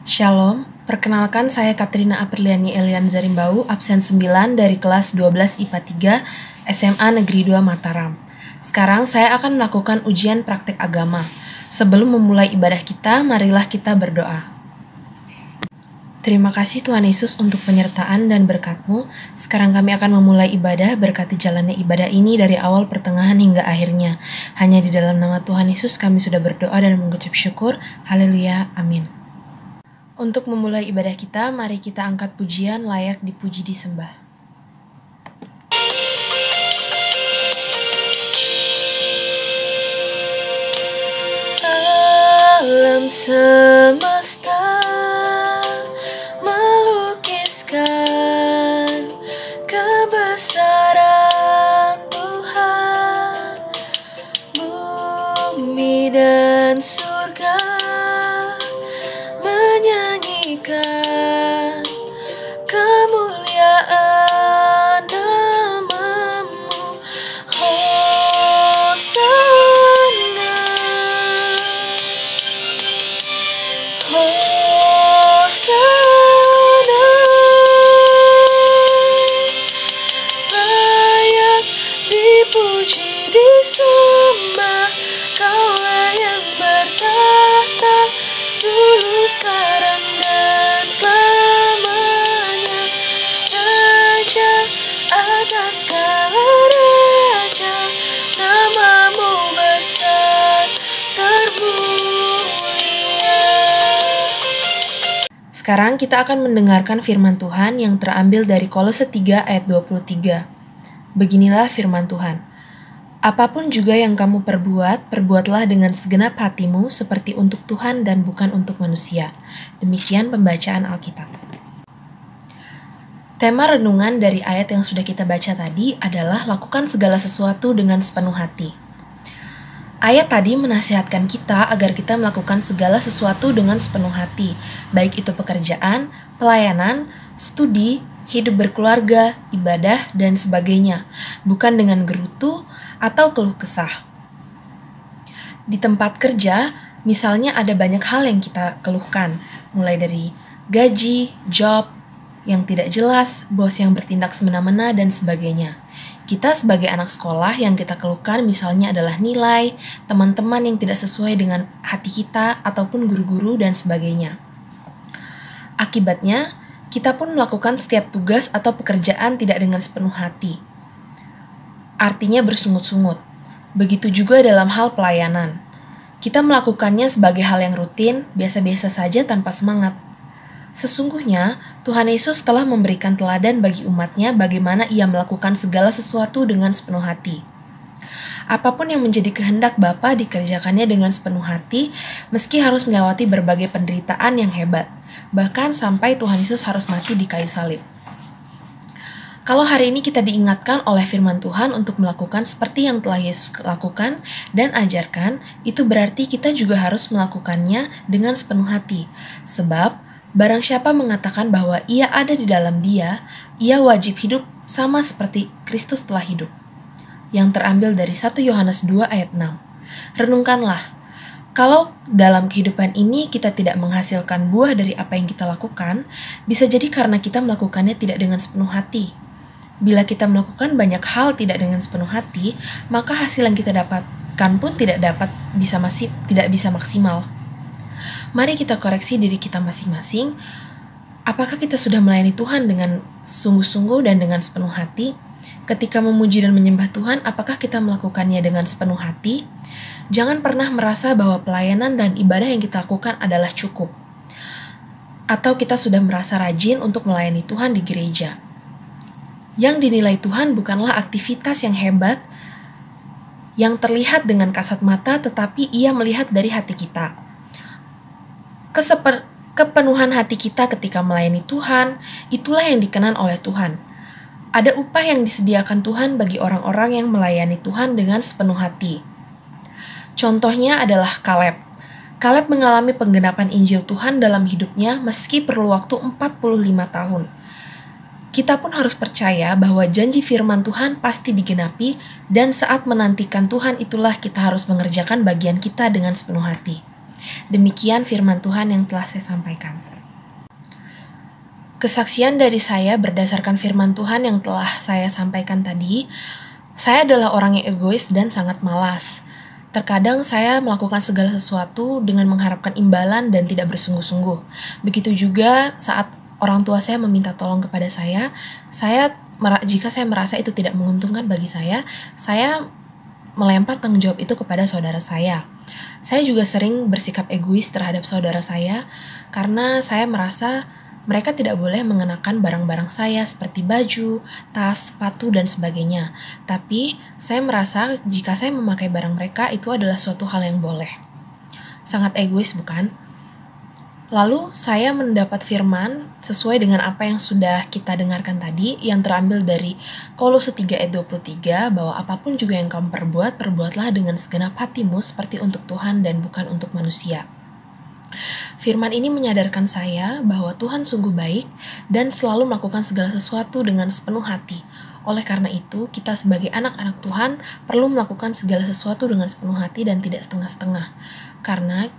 Shalom, perkenalkan saya Katrina Apriliani Elian Zarimbau, absen 9 dari kelas 12 IPA 3 SMA Negeri 2 Mataram. Sekarang saya akan melakukan ujian praktek agama. Sebelum memulai ibadah kita, marilah kita berdoa. Terima kasih Tuhan Yesus untuk penyertaan dan berkat-Mu. Sekarang kami akan memulai ibadah, berkati jalannya ibadah ini dari awal pertengahan hingga akhirnya. Hanya di dalam nama Tuhan Yesus kami sudah berdoa dan mengucap syukur. Haleluya, amin. Untuk memulai ibadah kita, mari kita angkat pujian layak dipuji disembah. Alam semesta melukiskan kebesaran Tuhan, bumi dan surga menyanyikan kemuliaan nama-Mu. Hosana, Hosana, layak dipuji disembah, Kaulah yang bertahta dulu, sekarang dan selamanya. Raja atas segala raja, nama-Mu besar termulia. Sekarang kita akan mendengarkan firman Tuhan yang terambil dari Kolose 3 ayat 23. Beginilah firman Tuhan. Apapun juga yang kamu perbuat, perbuatlah dengan segenap hatimu seperti untuk Tuhan dan bukan untuk manusia. Demikian pembacaan Alkitab. Tema renungan dari ayat yang sudah kita baca tadi adalah lakukan segala sesuatu dengan sepenuh hati. Ayat tadi menasihatkan kita agar kita melakukan segala sesuatu dengan sepenuh hati, baik itu pekerjaan, pelayanan, studi, hidup berkeluarga, ibadah, dan sebagainya, bukan dengan gerutu atau keluh kesah. Di tempat kerja, misalnya ada banyak hal yang kita keluhkan, mulai dari gaji, job yang tidak jelas, bos yang bertindak semena-mena, dan sebagainya. Kita sebagai anak sekolah yang kita keluhkan misalnya adalah nilai, teman-teman yang tidak sesuai dengan hati kita, ataupun guru-guru, dan sebagainya. Akibatnya, kita pun melakukan setiap tugas atau pekerjaan tidak dengan sepenuh hati. Artinya bersungut-sungut. Begitu juga dalam hal pelayanan. Kita melakukannya sebagai hal yang rutin, biasa-biasa saja tanpa semangat. Sesungguhnya, Tuhan Yesus telah memberikan teladan bagi umat-Nya bagaimana Ia melakukan segala sesuatu dengan sepenuh hati. Apapun yang menjadi kehendak Bapa dikerjakannya dengan sepenuh hati, meski harus melewati berbagai penderitaan yang hebat, bahkan sampai Tuhan Yesus harus mati di kayu salib. Kalau hari ini kita diingatkan oleh firman Tuhan untuk melakukan seperti yang telah Yesus lakukan dan ajarkan, itu berarti kita juga harus melakukannya dengan sepenuh hati. Sebab, barang siapa mengatakan bahwa ia ada di dalam Dia, ia wajib hidup sama seperti Kristus telah hidup. Yang terambil dari 1 Yohanes 2 ayat 6. Renungkanlah, kalau dalam kehidupan ini kita tidak menghasilkan buah dari apa yang kita lakukan, bisa jadi karena kita melakukannya tidak dengan sepenuh hati. Bila kita melakukan banyak hal tidak dengan sepenuh hati, maka hasil yang kita dapatkan pun tidak bisa maksimal. Mari kita koreksi diri kita masing-masing. Apakah kita sudah melayani Tuhan dengan sungguh-sungguh dan dengan sepenuh hati? Ketika memuji dan menyembah Tuhan, apakah kita melakukannya dengan sepenuh hati? Jangan pernah merasa bahwa pelayanan dan ibadah yang kita lakukan adalah cukup. Atau kita sudah merasa rajin untuk melayani Tuhan di gereja. Yang dinilai Tuhan bukanlah aktivitas yang hebat, yang terlihat dengan kasat mata, tetapi Ia melihat dari hati kita. Kepenuhan hati kita ketika melayani Tuhan, itulah yang dikenan oleh Tuhan. Ada upah yang disediakan Tuhan bagi orang-orang yang melayani Tuhan dengan sepenuh hati. Contohnya adalah Kaleb. Kaleb mengalami penggenapan Injil Tuhan dalam hidupnya meski perlu waktu 45 tahun. Kita pun harus percaya bahwa janji firman Tuhan pasti digenapi, dan saat menantikan Tuhan itulah kita harus mengerjakan bagian kita dengan sepenuh hati. Demikian firman Tuhan yang telah saya sampaikan. Kesaksian dari saya berdasarkan firman Tuhan yang telah saya sampaikan tadi, saya adalah orang yang egois dan sangat malas. Terkadang saya melakukan segala sesuatu dengan mengharapkan imbalan dan tidak bersungguh-sungguh. Begitu juga saat orang tua saya meminta tolong kepada saya jika saya merasa itu tidak menguntungkan bagi saya melempar tanggung jawab itu kepada saudara saya. Saya juga sering bersikap egois terhadap saudara saya karena saya merasa mereka tidak boleh mengenakan barang-barang saya seperti baju, tas, sepatu, dan sebagainya. Tapi, saya merasa jika saya memakai barang mereka itu adalah suatu hal yang boleh. Sangat egois, bukan? Lalu, saya mendapat firman sesuai dengan apa yang sudah kita dengarkan tadi, yang terambil dari Kolose 3 ayat 23, bahwa apapun juga yang kamu perbuat, perbuatlah dengan segenap hatimu seperti untuk Tuhan dan bukan untuk manusia. Firman ini menyadarkan saya bahwa Tuhan sungguh baik dan selalu melakukan segala sesuatu dengan sepenuh hati. Oleh karena itu, kita sebagai anak-anak Tuhan perlu melakukan segala sesuatu dengan sepenuh hati dan tidak setengah-setengah. Karena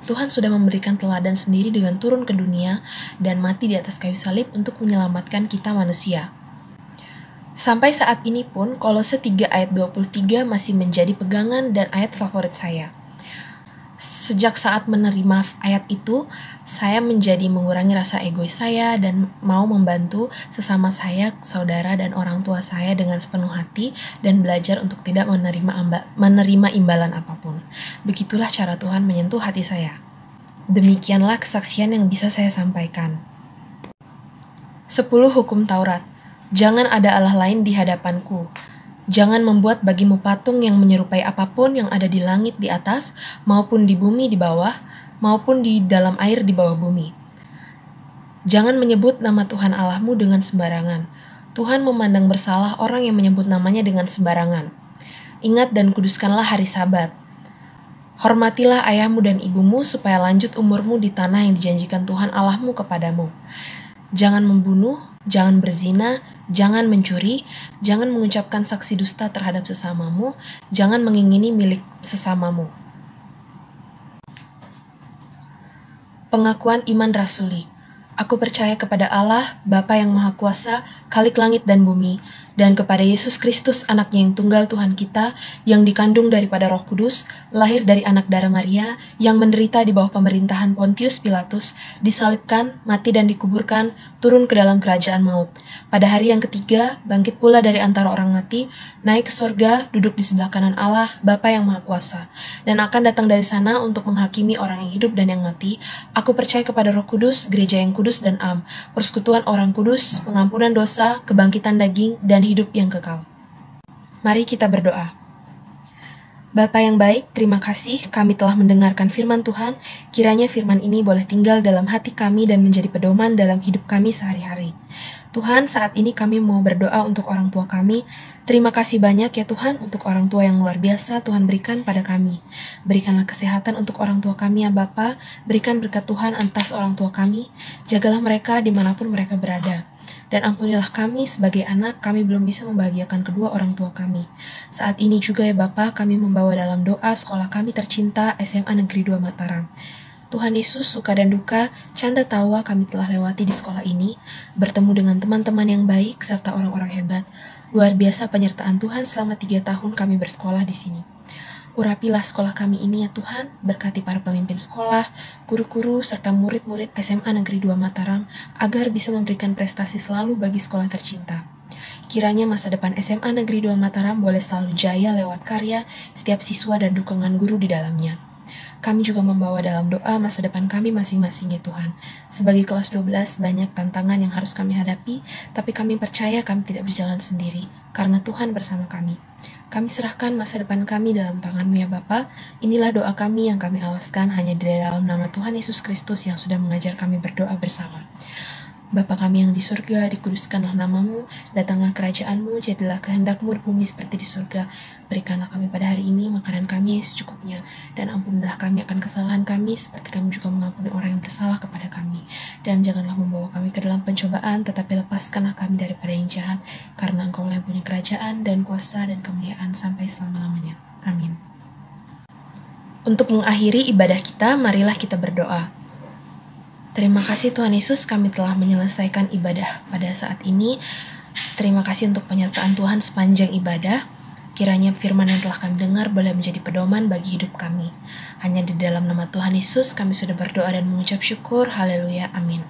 Tuhan sudah memberikan teladan sendiri dengan turun ke dunia dan mati di atas kayu salib untuk menyelamatkan kita manusia. Sampai saat ini pun, Kolose 3 ayat 23 masih menjadi pegangan dan ayat favorit saya. Sejak saat menerima ayat itu, saya menjadi mengurangi rasa egois saya dan mau membantu sesama saya, saudara, dan orang tua saya dengan sepenuh hati dan belajar untuk tidak menerima imbalan apapun. Begitulah cara Tuhan menyentuh hati saya. Demikianlah kesaksian yang bisa saya sampaikan. 10 Hukum Taurat. Jangan ada Allah lain di hadapanku. Jangan membuat bagimu patung yang menyerupai apapun yang ada di langit di atas, maupun di bumi di bawah, maupun di dalam air di bawah bumi. Jangan menyebut nama Tuhan Allahmu dengan sembarangan. Tuhan memandang bersalah orang yang menyebut namanya dengan sembarangan. Ingat dan kuduskanlah hari Sabat. Hormatilah ayahmu dan ibumu supaya lanjut umurmu di tanah yang dijanjikan Tuhan Allahmu kepadamu. Jangan membunuh, jangan berzina, jangan mencuri, jangan mengucapkan saksi dusta terhadap sesamamu, jangan mengingini milik sesamamu. Pengakuan iman rasuli. Aku percaya kepada Allah, Bapa yang Maha Kuasa, Khalik langit dan bumi, dan kepada Yesus Kristus, anaknya yang tunggal Tuhan kita, yang dikandung daripada Roh Kudus, lahir dari anak darah Maria, yang menderita di bawah pemerintahan Pontius Pilatus, disalibkan, mati dan dikuburkan, turun ke dalam kerajaan maut. Pada hari yang ketiga, bangkit pula dari antara orang mati, naik ke sorga, duduk di sebelah kanan Allah, Bapa yang Maha Kuasa, dan akan datang dari sana untuk menghakimi orang yang hidup dan yang mati. Aku percaya kepada Roh Kudus, gereja yang kudus dan am, persekutuan orang kudus, pengampunan dosa, kebangkitan daging, dan hidup yang kekal. Mari kita berdoa. Bapa yang baik, terima kasih kami telah mendengarkan firman Tuhan. Kiranya firman ini boleh tinggal dalam hati kami dan menjadi pedoman dalam hidup kami sehari-hari. Tuhan, saat ini kami mau berdoa untuk orang tua kami. Terima kasih banyak ya Tuhan untuk orang tua yang luar biasa Tuhan berikan pada kami. Berikanlah kesehatan untuk orang tua kami ya Bapa. Berikan berkat Tuhan atas orang tua kami. Jagalah mereka dimanapun mereka berada. Dan ampunilah kami sebagai anak, kami belum bisa membahagiakan kedua orang tua kami. Saat ini juga ya Bapa, kami membawa dalam doa sekolah kami tercinta SMA Negeri 2 Mataram. Tuhan Yesus, suka dan duka, canda tawa kami telah lewati di sekolah ini, bertemu dengan teman-teman yang baik serta orang-orang hebat. Luar biasa penyertaan Tuhan selama 3 tahun kami bersekolah di sini. Urapilah sekolah kami ini ya Tuhan, berkati para pemimpin sekolah, guru-guru, serta murid-murid SMA Negeri 2 Mataram, agar bisa memberikan prestasi selalu bagi sekolah tercinta. Kiranya masa depan SMA Negeri 2 Mataram boleh selalu jaya lewat karya setiap siswa dan dukungan guru di dalamnya. Kami juga membawa dalam doa masa depan kami masing-masing ya Tuhan. Sebagai kelas 12, banyak tantangan yang harus kami hadapi, tapi kami percaya kami tidak berjalan sendiri, karena Tuhan bersama kami. Kami serahkan masa depan kami dalam tangan-Mu ya Bapa. Inilah doa kami yang kami alaskan hanya di dalam nama Tuhan Yesus Kristus yang sudah mengajar kami berdoa bersama. Bapa kami yang di surga, dikuduskanlah nama-Mu, datanglah kerajaan-Mu, jadilah kehendak-Mu di bumi seperti di surga. Berikanlah kami pada hari ini makanan kami secukupnya, dan ampunilah kami akan kesalahan kami, seperti kami juga mengampuni orang yang bersalah kepada kami. Dan janganlah membawa kami ke dalam pencobaan, tetapi lepaskanlah kami daripada yang jahat, karena Engkau yang punya kerajaan, dan kuasa, dan kemuliaan sampai selama-lamanya. Amin. Untuk mengakhiri ibadah kita, marilah kita berdoa. Terima kasih Tuhan Yesus, kami telah menyelesaikan ibadah pada saat ini. Terima kasih untuk penyertaan Tuhan sepanjang ibadah. Kiranya firman yang telah kami dengar boleh menjadi pedoman bagi hidup kami. Hanya di dalam nama Tuhan Yesus kami sudah berdoa dan mengucap syukur. Haleluya. Amin.